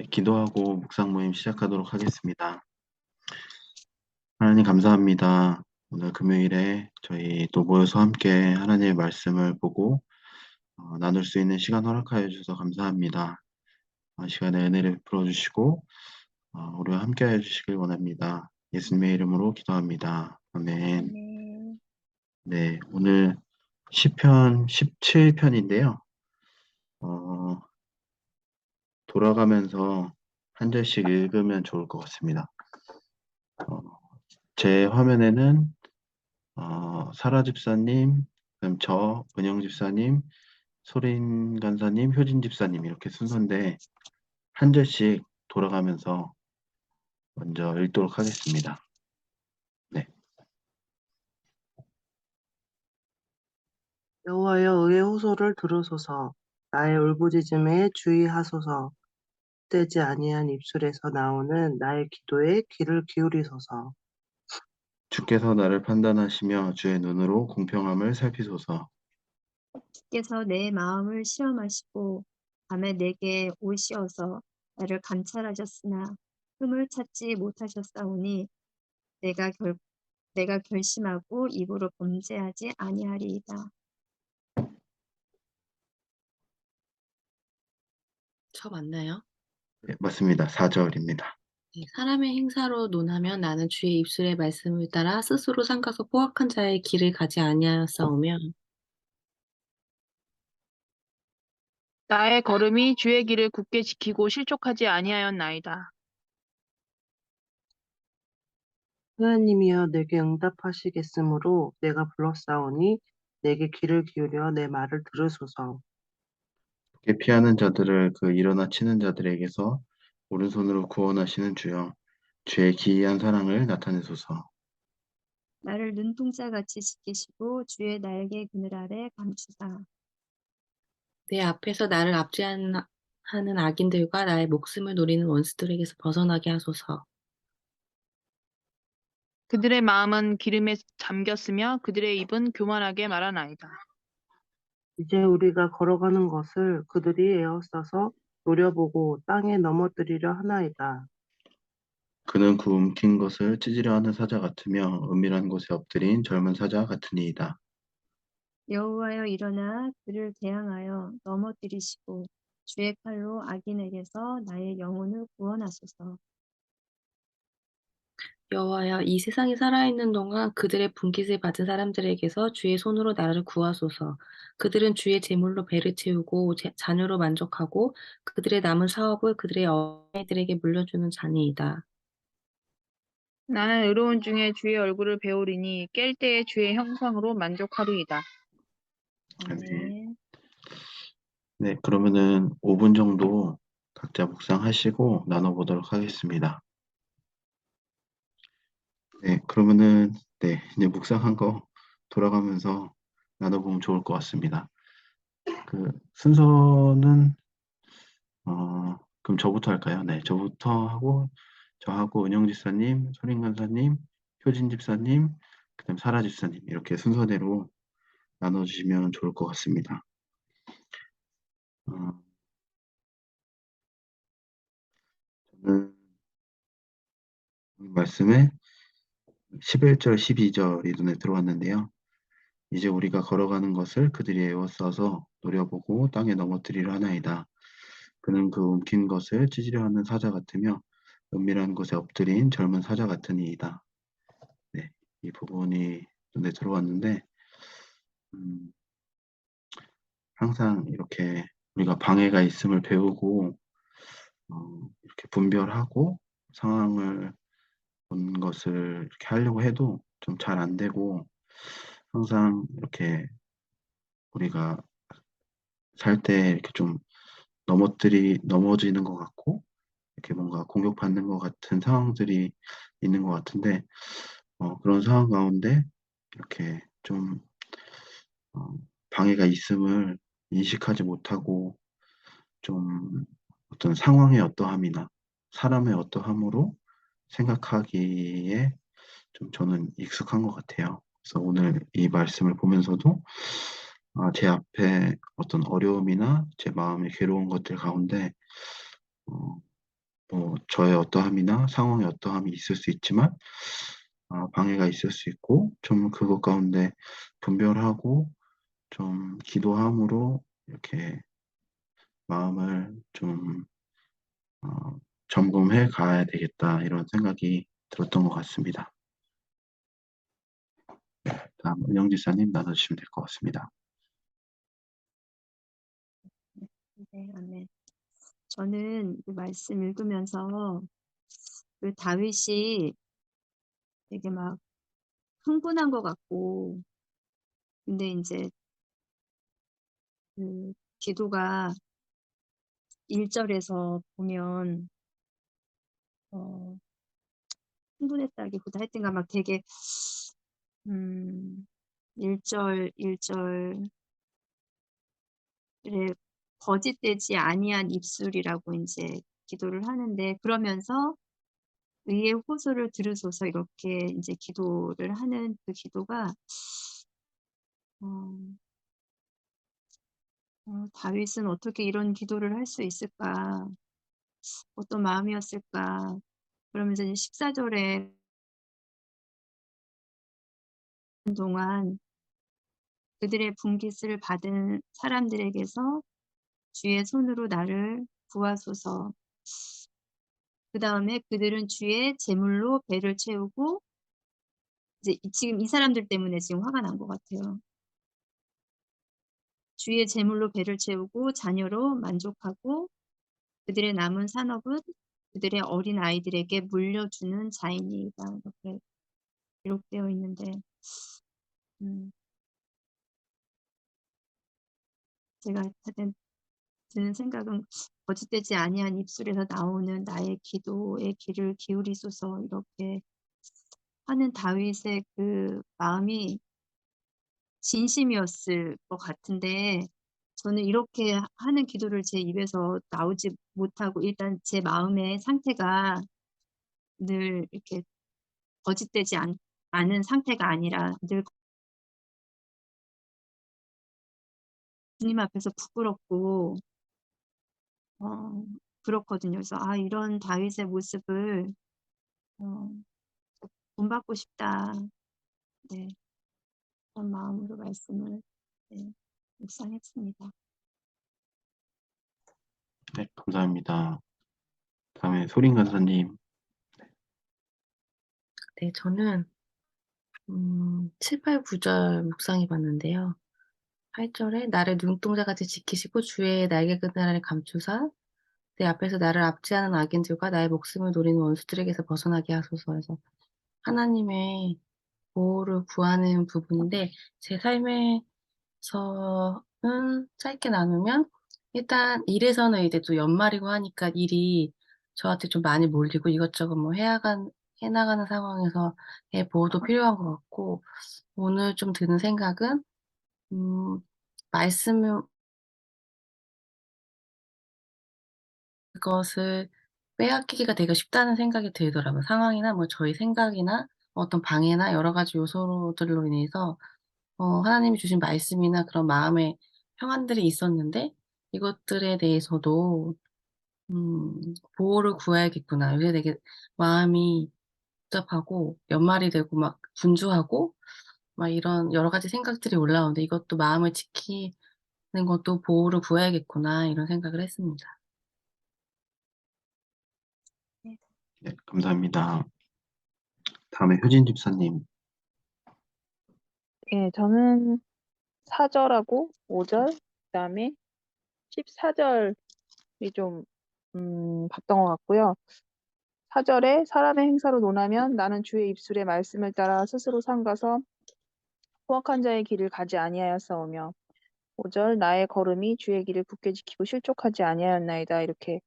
네, 기도하고 묵상 모임 시작하도록 하겠습니다. 하나님 감사합니다. 오늘 금요일에 저희 또 모여서 함께 하나님의 말씀을 보고 나눌 수 있는 시간 허락하여 주셔서 감사합니다. 시간에 은혜를 베풀어 주시고 우리와 함께 해 주시길 원합니다. 예수님의 이름으로 기도합니다. 아멘. 네. 네, 오늘 시편 17편인데요. 돌아가면서 한 절씩 읽으면 좋을 것 같습니다. 제 화면에는 사라 집사님, 그다음 저, 은영 집사님, 소린 간사님, 효진 집사님 이렇게 순서인데 한 절씩 돌아가면서 먼저 읽도록 하겠습니다. 네, 여호와여 의의 호소를 들으소서. 나의 울부짖음에 주의하소서. 헛되지 아니한 입술에서 나오는 나의 기도에 귀를 기울이소서. 주께서 나를 판단하시며 주의 눈으로 공평함을 살피소서. 주께서 내 마음을 시험하시고 밤에 내게 오시어서 나를 감찰하셨으나 흠을 찾지 못하셨사오니 내가 결심하고 입으로 범죄하지 아니하리이다. 저 맞나요? 네, 맞습니다. 4절입니다. 네, 사람의 행사로 논하면 나는 주의 입술의 말씀을 따라 스스로 삼가서 포악한 자의 길을 가지 아니하였사오며 나의 걸음이 주의 길을 굳게 지키고 실족하지 아니하였나이다. 하나님이여 내게 응답하시겠으므로 내가 불렀사오니 내게 귀를 기울여 내 말을 들으소서. 그렇게 피하는 자들을 그 일어나 치는 자들에게서 오른손으로 구원하시는 주여, 주의 기이한 사랑을 나타내소서. 나를 눈동자같이 지키시고 주의 날개 그늘 아래 감추사. 내 앞에서 나를 압제하는 악인들과 나의 목숨을 노리는 원수들에게서 벗어나게 하소서. 그들의 마음은 기름에 잠겼으며 그들의 입은 교만하게 말하나이다. 이제 우리가 걸어가는 것을 그들이 에워싸서 노려보고 땅에 넘어뜨리려 하나이다. 그는 굶긴 것을 찢으려 하는 사자 같으며 은밀한 곳에 엎드린 젊은 사자 같으니이다. 여호와여 일어나 그를 대항하여 넘어뜨리시고 주의 칼로 악인에게서 나의 영혼을 구원하소서. 여호와여 이 세상에 살아있는 동안 그들의 분깃을 받은 사람들에게서 주의 손으로 나를 구하소서. 그들은 주의 제물로 배를 채우고 자녀로 만족하고 그들의 남은 사업을 그들의 어린이들에게 물려주는 자니이다. 나는 의로운 중에 주의 얼굴을 배우리니 깰 때에 주의 형상으로 만족하리이다. 아멘. 네, 그러면은 5분 정도 각자 묵상하시고 나눠보도록 하겠습니다. 네, 그러면은 이제 묵상한 거 돌아가면서 나눠보면 좋을 것 같습니다. 그 순서는 그럼 저부터 할까요? 네, 저부터 하고 저하고 은영 집사님, 소린 간사님, 효진 집사님, 그다음 사라 집사님 이렇게 순서대로 나눠주시면 좋을 것 같습니다. 어, 저는 말씀에 11절, 12절이 눈에 들어왔는데요. 이제 우리가 걸어가는 것을 그들이 에워싸서 노려보고 땅에 넘어뜨리려 하나이다. 그는 그 움킨 것을 찢으려 하는 사자 같으며 은밀한 곳에 엎드린 젊은 사자 같으니이다. 네, 이 부분이 눈에 들어왔는데 음, 항상 이렇게 우리가 방해가 있음을 배우고 이렇게 분별하고 상황을 본 것을 이렇게 하려고 해도 좀 잘 안 되고 항상 이렇게 우리가 살 때 이렇게 좀 넘어지는 것 같고 이렇게 뭔가 공격받는 것 같은 상황들이 있는 것 같은데 그런 상황 가운데 이렇게 좀 어, 방해가 있음을 인식하지 못하고 좀 어떤 상황의 어떠함이나 사람의 어떠함으로 생각하기에 좀 저는 익숙한 것 같아요. 그래서 오늘 이 말씀을 보면서도 제 앞에 어떤 어려움이나 제 마음의 괴로운 것들 가운데 어, 뭐 저의 어떠함이나 상황의 어떠함이 있을 수 있지만 방해가 있을 수 있고 좀 그것 가운데 분별하고 좀 기도함으로 이렇게 마음을 좀 점검해 가야 되겠다 이런 생각이 들었던 것 같습니다. 다음 은영 지사님 나눠주시면 될 것 같습니다. 네, 아멘. 저는 이 말씀 읽으면서 그 다윗이 되게 막 흥분한 것 같고, 근데 이제 그 기도가 1절에서 보면 흥분했다기보다 하여튼간 막 되게 1절에 거짓되지 아니한 입술이라고 이제 기도를 하는데, 그러면서 의의 호소를 들으소서 이렇게 이제 기도를 하는 그 기도가 어, 다윗은 어떻게 이런 기도를 할 수 있을까? 어떤 마음이었을까? 그러면서 이제 14절에 동안 그들의 분깃을 받은 사람들에게서 주의 손으로 나를 구하소서. 그 다음에 그들은 주의 제물로 배를 채우고, 이제 지금 이 사람들 때문에 지금 화가 난 것 같아요. 주의 제물로 배를 채우고 자녀로 만족하고 그들의 남은 산업은 그들의 어린 아이들에게 물려주는 자이니이다. 이렇게 기록되어 있는데, 음, 제가 하여튼 드는 생각은 거짓되지 아니한 입술에서 나오는 나의 기도에 귀를 기울이소서 이렇게 하는 다윗의 그 마음이 진심이었을 것 같은데, 저는 이렇게 하는 기도를 제 입에서 나오지 못하고 일단 제 마음의 상태가 늘 이렇게 거짓되지 않은 상태가 아니라 늘 주님 앞에서 부끄럽고 그렇거든요. 그래서 이런 다윗의 모습을 어, 본받고 싶다. 네, 그런 마음으로 말씀을 네, 묵상했습니다. 네, 감사합니다. 다음에 소린 간사님. 네, 저는 7, 8, 9절 묵상해 봤는데요. 8절에 나를 눈동자같이 지키시고 주의 날개 그늘을 감추사 내 앞에서 나를 압제하는 악인들과 나의 목숨을 노리는 원수들에게서 벗어나게 하소서 해서 하나님의 보호를 구하는 부분인데, 제 삶에서는 짧게 나누면 일단 일에서는 이제 또 연말이고 하니까 일이 저한테 좀 많이 몰리고 이것저것 뭐 해나가는 상황에서의 보호도 필요한 것 같고, 오늘 좀 드는 생각은 말씀을 그것을 빼앗기기가 되게 쉽다는 생각이 들더라고요. 상황이나 뭐 저희 생각이나 어떤 방해나 여러 가지 요소들로 인해서 하나님이 주신 말씀이나 그런 마음의 평안들이 있었는데, 이것들에 대해서도 '보호를 구해야겠구나.' 요새 되게 마음이 복잡하고 연말이 되고 막 분주하고 막 이런 여러 가지 생각들이 올라오는데, 이것도 '마음을 지키는 것도 보호를 구해야겠구나.' 이런 생각을 했습니다. 네. 네, 감사합니다. 다음에 효진 집사님. 예, 저는 4절하고 5절, 그다음에 14절이 좀 봤던 것 같고요. 4절에 사람의 행사로 논하면 나는 주의 입술의 말씀을 따라 스스로 삼가서 포악한 자의 길을 가지 아니하였사오며, 5절 나의 걸음이 주의 길을 굳게 지키고 실족하지 아니하였나이다. 이렇게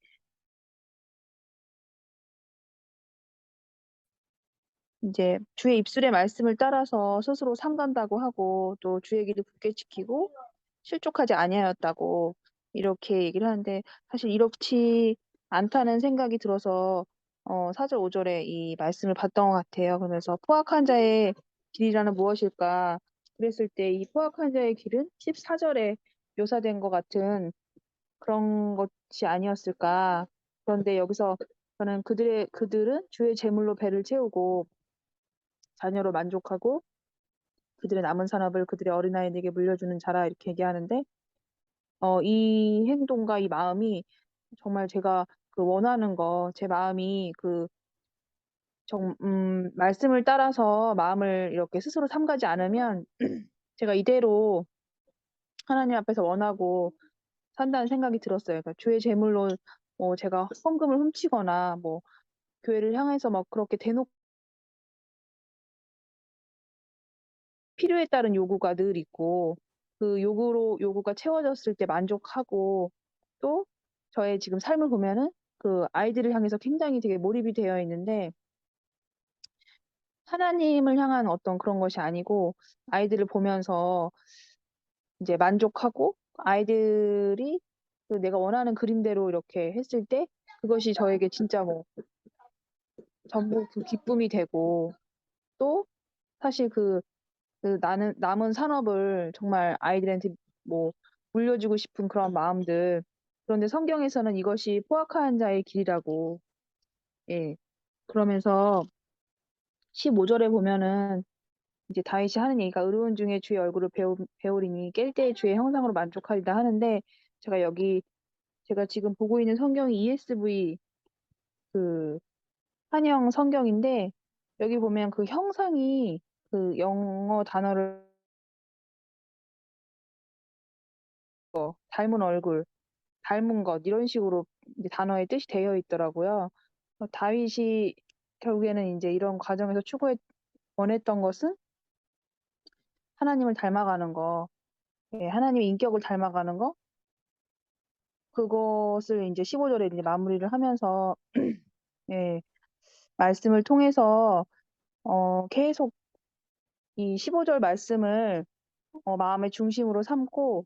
이제 주의 입술의 말씀을 따라서 스스로 삼간다고 하고, 또 주의 길을 굳게 지키고 실족하지 아니하였다고 이렇게 얘기를 하는데, 사실 이렇지 않다는 생각이 들어서 4절 5절에 이 말씀을 봤던 것 같아요. 그러면서 포악한 자의 길이라는 무엇일까 그랬을 때, 이 포악한 자의 길은 14절에 묘사된 것 같은 그런 것이 아니었을까. 그런데 여기서 저는 그들은 주의 재물로 배를 채우고 자녀로 만족하고 그들의 남은 산업을 그들의 어린아이에게 물려주는 자라 이렇게 얘기하는데 이 행동과 이 마음이 정말 제가 그 원하는 거, 제 마음이 말씀을 따라서 마음을 이렇게 스스로 삼가지 않으면 제가 이대로 하나님 앞에서 원하고 산다는 생각이 들었어요. 그러니까 주의 재물로 제가 헌금을 훔치거나 뭐 교회를 향해서 막 그렇게 대놓고 필요에 따른 요구가 늘 있고 그 요구가 채워졌을 때 만족하고 또 저의 지금 삶을 보면은 그 아이들을 향해서 굉장히 되게 몰입이 되어 있는데 하나님을 향한 어떤 그런 것이 아니고 아이들을 보면서 이제 만족하고 아이들이 그 내가 원하는 그림대로 이렇게 했을 때 그것이 저에게 진짜 뭐 전부 그 기쁨이 되고 또 사실 나는 남은 산업을 정말 아이들한테 뭐 물려주고 싶은 그런 마음들. 그런데 성경에서는 이것이 포악한 자의 길이라고. 예. 그러면서 15절에 보면은 이제 다윗이 하는 얘기가 의로운 중에 주의 얼굴을 배우리니 깰 때에 주의 형상으로 만족하리다 하는데 제가 지금 보고 있는 성경이 ESV 그 한영 성경인데 여기 보면 그 형상이 그 영어 단어를 닮은 얼굴, 닮은 것 이런 식으로 이제 단어의 뜻이 되어 있더라고요. 다윗이 결국에는 이제 이런 과정에서 원했던 것은 하나님을 닮아가는 거, 예, 하나님의 인격을 닮아가는 거, 그것을 이제 15절에 이제 마무리를 하면서 예, 말씀을 통해서 계속 이 15절 말씀을 마음의 중심으로 삼고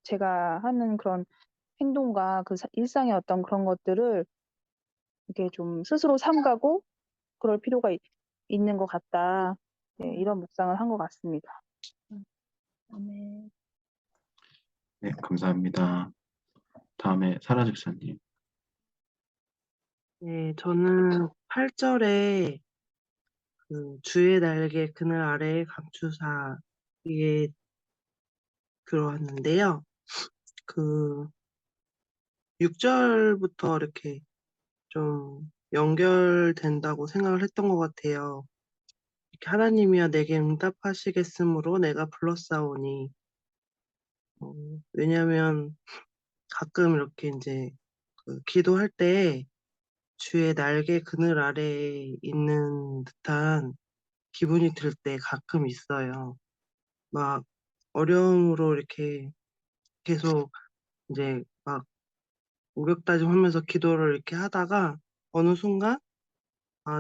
제가 하는 그런 행동과 일상의 어떤 그런 것들을 이렇게 좀 스스로 삼가고 그럴 필요가 있는 것 같다. 네, 이런 묵상을 한 것 같습니다. 아멘. 네, 감사합니다. 다음에 사라 집사님. 네, 저는 8절에 그 주의 날개 그늘 아래에 감추사 이게 들어왔는데요. 그 6절부터 이렇게 좀 연결된다고 생각을 했던 것 같아요. 이렇게 하나님이여 내게 응답하시겠으므로 내가 불렀사오니 왜냐면 가끔 이렇게 이제 기도할 때 주의 날개 그늘 아래에 있는 듯한 기분이 들 때 가끔 있어요. 막 어려움으로 이렇게 계속 이제 막 우격다짐하면서 기도를 이렇게 하다가 어느 순간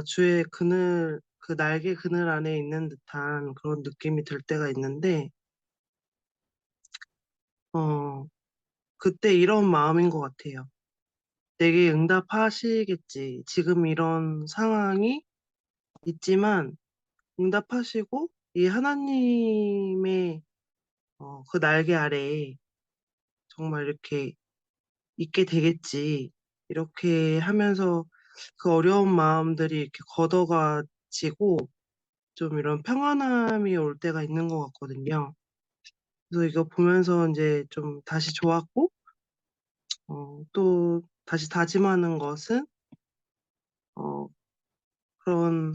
주의 그 날개 그늘 안에 있는 듯한 그런 느낌이 들 때가 있는데 그때 이런 마음인 것 같아요. 내게 응답하시겠지. 지금 이런 상황이 있지만 응답하시고 이 하나님의 그 날개 아래에 정말 이렇게 있게 되겠지. 이렇게 하면서 그 어려운 마음들이 이렇게 걷어가지고 좀 이런 평안함이 올 때가 있는 것 같거든요. 그래서 이거 보면서 이제 좀 다시 좋았고, 또 다시 다짐하는 것은, 어, 그런,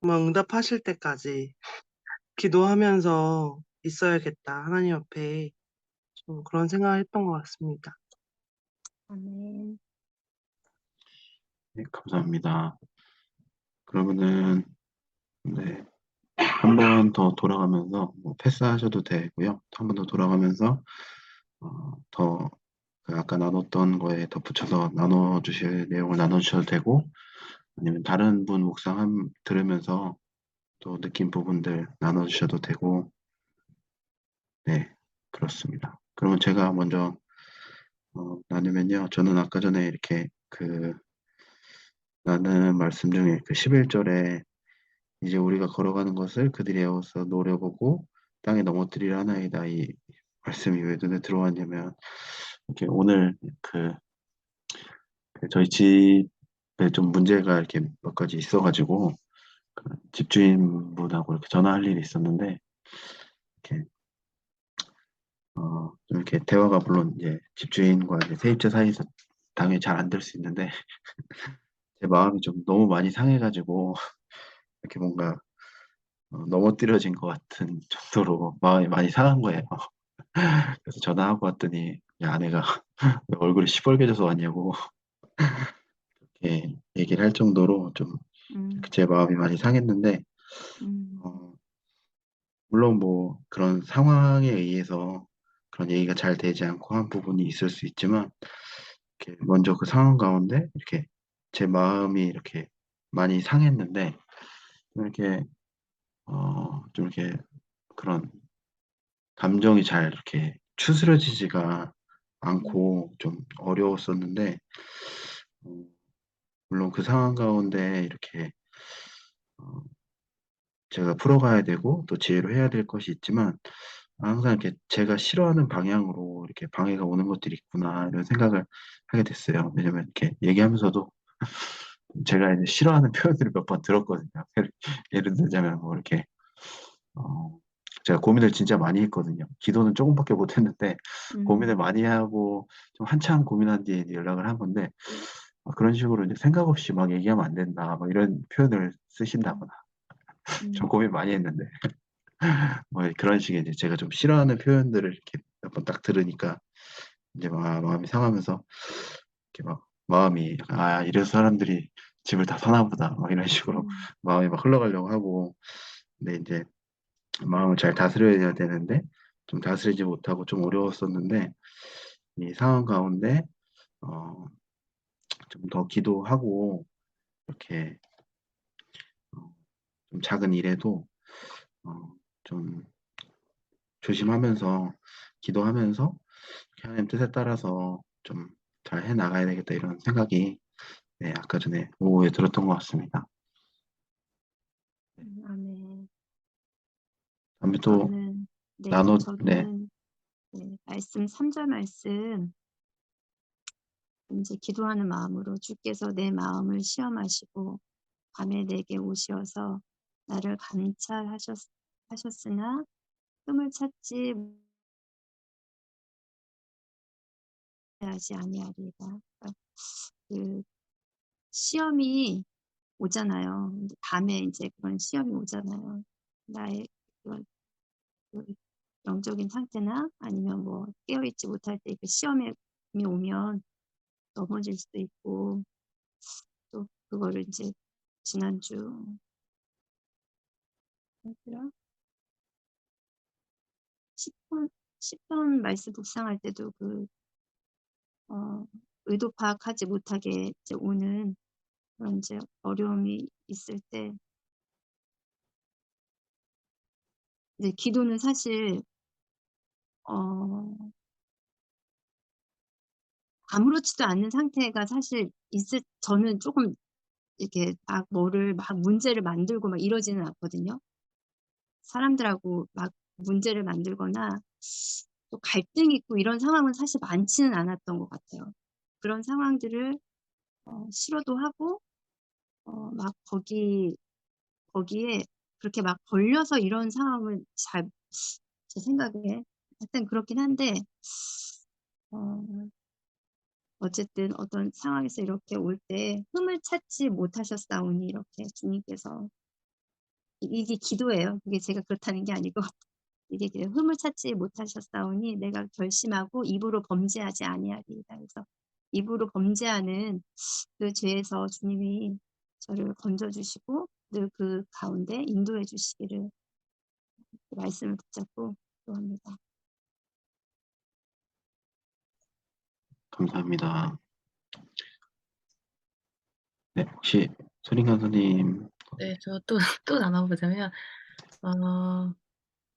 막 응답하실 때까지 기도하면서 있어야겠다. 하나님 앞에 좀 그런 생각을 했던 것 같습니다. 아멘. 네, 감사합니다. 그러면은 네, 한 번 더 돌아가면서 뭐 패스하셔도 되고요. 한 번 더 돌아가면서 더 아까 나눴던 거에 덧붙여서 나눠주실 내용을 나눠주셔도 되고 아니면 다른 분 묵상 들으면서 또 느낀 부분들 나눠주셔도 되고 네, 그렇습니다. 그러면 제가 먼저 나누면요. 저는 아까 전에 이렇게 나는 말씀 중에 11절에 이제 우리가 걸어가는 것을 그들이 에워서 노려보고 땅에 넘어뜨리려 하나이다. 이 말씀이 왜 눈에 들어왔냐면 이렇게 오늘 저희 집에 좀 문제가 이렇게 몇 가지 있어가지고 그 집주인분하고 이렇게 전화할 일이 있었는데 이렇게 좀 이렇게 대화가 물론 이제 집주인과 이제 세입자 사이에서 당연히 잘 안 될 수 있는데 제 마음이 좀 너무 많이 상해가지고 이렇게 뭔가 넘어뜨려진 것 같은 정도로 마음이 많이 상한 거예요. 그래서 전화하고 왔더니 야, 아내가 왜 얼굴이 시뻘개져서 왔냐고 이렇게 얘기를 할 정도로 좀 제 마음이 많이 상했는데 음, 어, 물론 뭐 그런 상황에 의해서 그런 얘기가 잘 되지 않고 한 부분이 있을 수 있지만 이렇게 먼저 그 상황 가운데 이렇게 제 마음이 이렇게 많이 상했는데 좀 이렇게 좀 이렇게 그런 감정이 잘 이렇게 추스려지지가 않고 좀 어려웠었는데 어, 물론 그 상황 가운데 이렇게 어, 제가 풀어가야 되고 또 지혜로 해야 될 것이 있지만 항상 이렇게 제가 싫어하는 방향으로 이렇게 방해가 오는 것들이 있구나 이런 생각을 하게 됐어요. 왜냐면 이렇게 얘기하면서도 제가 이제 싫어하는 표현들을 몇 번 들었거든요. 예를 들자면 뭐 이렇게 어, 제가 고민을 진짜 많이 했거든요. 기도는 조금밖에 못 했는데 고민을 음, 많이 하고 좀 한참 고민한 뒤에 이제 연락을 한 건데 그런 식으로 이제 생각 없이 막 얘기하면 안 된다. 막 이런 표현을 쓰신다거나 좀 고민 많이 했는데 뭐 그런 식의 이제 제가 좀 싫어하는 표현들을 이렇게 몇 번 딱 들으니까 이제 막 마음이 상하면서 이렇게 막 마음이 아 이래서 사람들이 집을 다 사나 보다 막 이런 식으로 음, 마음이 막 흘러가려고 하고 근데 이제 마음을 잘 다스려야 되는데 좀 다스리지 못하고 좀 어려웠었는데 이 상황 가운데 어, 좀 더 기도하고 이렇게 어, 좀 작은 일에도 어, 좀 조심하면서 기도하면서 하나님 뜻에 따라서 좀 잘 해 나가야 되겠다 이런 생각이 네, 아까 전에 오후에 들었던 것 같습니다. 아멘. 다음에 또 저는, 네, 네, 저는, 네, 말씀, 3절 말씀, 이제 기도하는 마음으로 주께서 내 마음을 시험하시고 밤에 내게 오시어서 나를 하셨으나 흠을 찾지 하지 아니하리이다. 그러니까 그 시험이 오잖아요. 근데 밤에 이제 그런 시험이 오잖아요. 나의 그런 그 영적인 상태나 아니면 뭐 깨어있지 못할 때 그 시험이 오면 넘어질 수도 있고 또 그거를 이제 지난주 뭐더라? 10번 10번 말씀 묵상할 때도 의도 파악하지 못하게 이제 오는 그런 이제 어려움이 있을 때 이제 기도는 사실 어 아무렇지도 않은 상태가 사실 저는 조금 이렇게 막 뭐를 막 문제를 만들고 막 이러지는 않거든요. 사람들하고 막 문제를 만들거나 또 갈등이 있고 이런 상황은 사실 많지는 않았던 것 같아요. 그런 상황들을 싫어도 하고 막 거기에 그렇게 막 걸려서 이런 상황을 제 생각에 하여튼 그렇긴 한데 어 어쨌든 어떤 상황에서 이렇게 올 때 흠을 찾지 못하셨사오니 이렇게 주님께서 이게 기도예요. 그게 제가 그렇다는 게 아니고 이게 흠을 찾지 못하셨사오니 내가 결심하고 입으로 범죄하지 아니하리이다. 그래서 입으로 범죄하는 그 죄에서 주님이 저를 건져주시고 늘 그 가운데 인도해 주시기를 그 말씀을 붙잡고 기도합니다. 감사합니다. 네, 혹시 소린강 선생님 네, 저 또 또 나눠보자면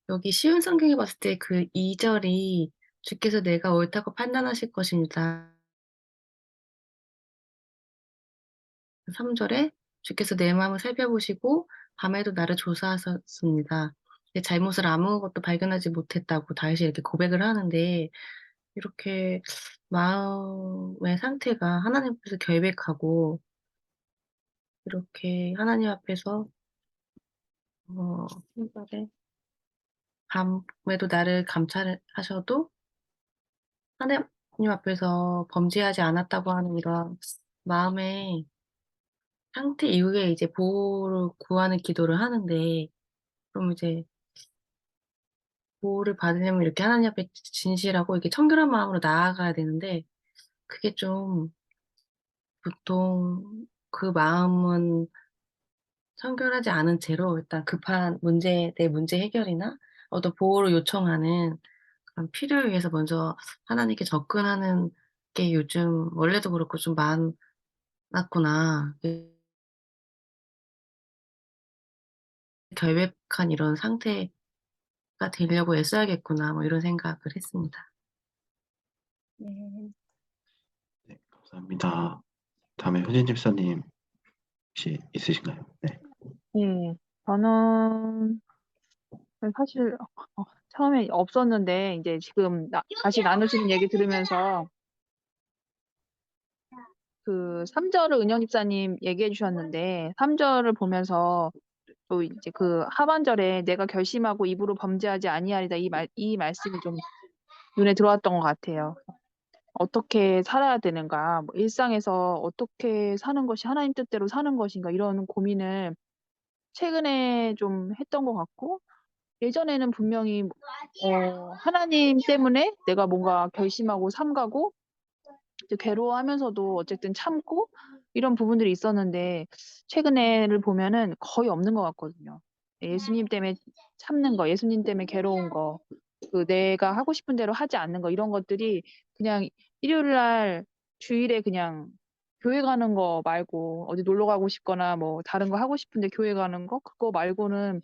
여기 쉬운 성경에 봤을 때 그 2절이 주께서 내가 옳다고 판단하실 것입니다. 3절에 주께서 내 마음을 살펴보시고 밤에도 나를 조사하셨습니다. 내 잘못을 아무것도 발견하지 못했다고 다윗이 이렇게 고백을 하는데 이렇게 마음의 상태가 하나님 앞에서 결백하고 이렇게 하나님 앞에서 신발에 밤에도 나를 감찰하셔도 하나님 앞에서 범죄하지 않았다고 하는 이런 마음의 상태 이후에 이제 보호를 구하는 기도를 하는데, 그럼 이제 보호를 받으려면 이렇게 하나님 앞에 진실하고 이렇게 청결한 마음으로 나아가야 되는데, 그게 좀 보통 그 마음은 청결하지 않은 채로 일단 급한 내 문제 해결이나 어떤 보호를 요청하는 그런 필요에 의해서 먼저 하나님께 접근하는 게 요즘 원래도 그렇고 좀 많았구나. 결백한 이런 상태가 되려고 애써야겠구나. 뭐 이런 생각을 했습니다. 네. 네, 감사합니다. 다음에 효진 집사님 혹시 있으신가요? 네. 저는 사실 처음에 없었는데 이제 지금 다시 나누시는 얘기 들으면서 그 3절을 은영 집사님 얘기해 주셨는데 3절을 보면서 또 이제 그 하반절에 내가 결심하고 입으로 범죄하지 아니하리다 이 말씀이 좀 눈에 들어왔던 것 같아요. 어떻게 살아야 되는가, 뭐 일상에서 어떻게 사는 것이 하나님 뜻대로 사는 것인가 이런 고민을 최근에 좀 했던 것 같고 예전에는 분명히 하나님 때문에 내가 뭔가 결심하고 삼가고 이제 괴로워하면서도 어쨌든 참고 이런 부분들이 있었는데 최근에를 보면은 거의 없는 것 같거든요. 예수님 때문에 참는 거, 예수님 때문에 괴로운 거, 그 내가 하고 싶은 대로 하지 않는 거 이런 것들이 그냥 일요일 날 주일에 그냥 교회 가는 거 말고 어디 놀러 가고 싶거나 뭐 다른 거 하고 싶은데 교회 가는 거 그거 말고는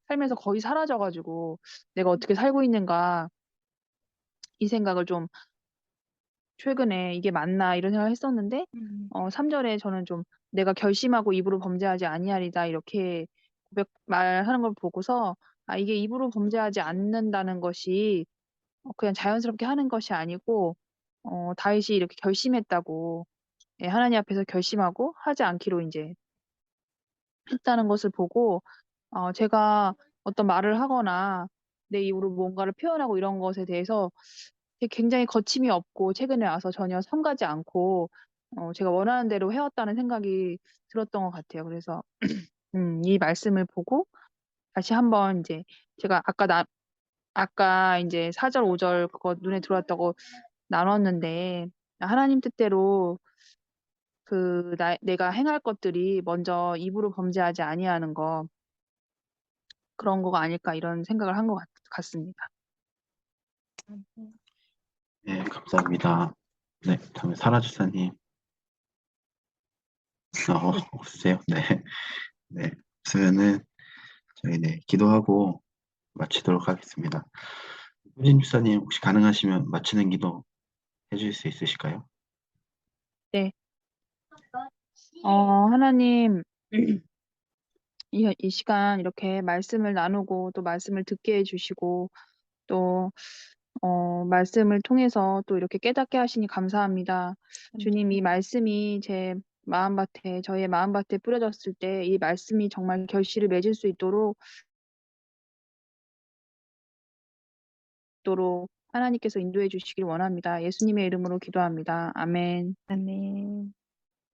삶에서 거의 사라져가지고 내가 어떻게 살고 있는가 이 생각을 좀 최근에 이게 맞나 이런 생각을 했었는데 3절에 저는 좀 내가 결심하고 입으로 범죄하지 아니하리다 이렇게 말하는 걸 보고서 아 이게 입으로 범죄하지 않는다는 것이 그냥 자연스럽게 하는 것이 아니고 다윗이 이렇게 결심했다고 예, 하나님 앞에서 결심하고 하지 않기로 이제 했다는 것을 보고 제가 어떤 말을 하거나 내 입으로 뭔가를 표현하고 이런 것에 대해서 굉장히 거침이 없고 최근에 와서 전혀 삼가지 않고 제가 원하는 대로 해왔다는 생각이 들었던 것 같아요. 그래서 이 말씀을 보고 다시 한번 이제 제가 아까 이제 4절, 5절 그거 눈에 들어왔다고 나눴는데 하나님 뜻대로 내가 행할 것들이 먼저 입으로 범죄하지 아니하는 거 그런 거가 아닐까 이런 생각을 한 것 같습니다. 네, 감사합니다. 네, 다음에 사라 집사님. 없으세요? 네. 네, 없으면은 저희 네, 기도하고 마치도록 하겠습니다. 효진 집사님 혹시 가능하시면 마치는 기도 해주실 수 있으실까요? 네. 하나님 이 시간 이렇게 말씀을 나누고 또 말씀을 듣게 해주시고 또 말씀을 통해서 또 이렇게 깨닫게 하시니 감사합니다. 주님, 이 말씀이 저의 마음밭에 뿌려졌을 때 이 말씀이 정말 결실을 맺을 수 있도록 하나님께서 인도해 주시길 원합니다. 예수님의 이름으로 기도합니다. 아멘. 아멘.